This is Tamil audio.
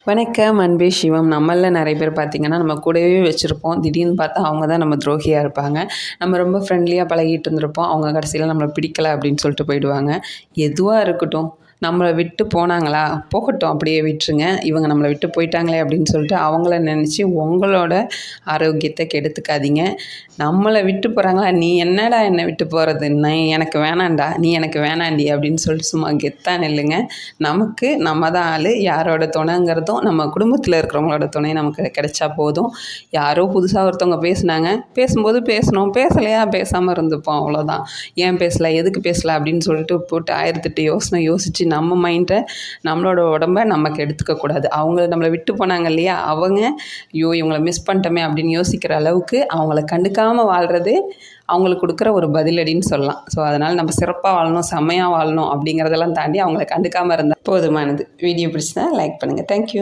வணக்கம் அன்பே சிவம். நம்மளில் நிறைய பேர் பார்த்திங்கன்னா நம்ம கூடவே வச்சுருப்போம். திடீர்னு பார்த்தா அவங்க தான் நம்ம துரோகியாக இருப்பாங்க. நம்ம ரொம்ப ஃப்ரெண்ட்லியாக பழகிட்டு இருந்திருப்போம். அவங்க கடைசியில் நம்மளை பிடிக்கல அப்படின்னு சொல்லிட்டு போயிடுவாங்க. எதுவாக இருக்கட்டும், நம்மளை விட்டு போனாங்களா போகட்டும், அப்படியே விட்டுருங்க. இவங்க நம்மளை விட்டு போயிட்டாங்களே அப்படின்னு சொல்லிட்டு அவங்கள நினச்சி உங்களோட ஆரோக்கியத்தை கெடுத்துக்காதீங்க. நம்மளை விட்டு போகிறாங்களா, நீ என்னடா என்னை விட்டு போகிறது, நான் எனக்கு வேணாண்டா, நீ எனக்கு வேணாண்டி அப்படின்னு சொல்லிட்டு சும்மா கெத்தாக நில்லுங்க. நமக்கு நம்ம தான் ஆள். யாரோட துணைங்கிறதும் நம்ம குடும்பத்தில் இருக்கிறவங்களோட துணை நமக்கு கிடைச்சா போதும். யாரோ புதுசாக ஒருத்தவங்க பேசுனாங்க, பேசும்போது பேசணும், பேசலையா பேசாமல் இருந்துப்போம், அவ்வளோதான். ஏன் பேசலை, எதுக்கு பேசலை அப்படின்னு சொல்லிட்டு போட்டு 1008 யோசித்து நம்ம மைண்டை, நம்மளோட உடம்பை நமக்கு எடுத்துக்கக்கூடாது. அவங்க நம்மளை விட்டு போனாங்க இல்லையா, அவங்க ஐயோ இவங்களை மிஸ் பண்ணிட்டோமே அப்படின்னு யோசிக்கிற அளவுக்கு அவங்கள கண்டுக்காமல் வாழ்கிறது அவங்களுக்கு கொடுக்குற ஒரு பதிலடின்னு சொல்லலாம். ஸோ அதனால் நம்ம சிறப்பாக வாழணும், செம்மையாக வாழணும் அப்படிங்கிறதெல்லாம் தாண்டி அவங்கள கண்டுக்காமல் இருந்தால் போதுமானது. வீடியோ பிடிச்சதா லைக் பண்ணுங்கள். தேங்க்யூ.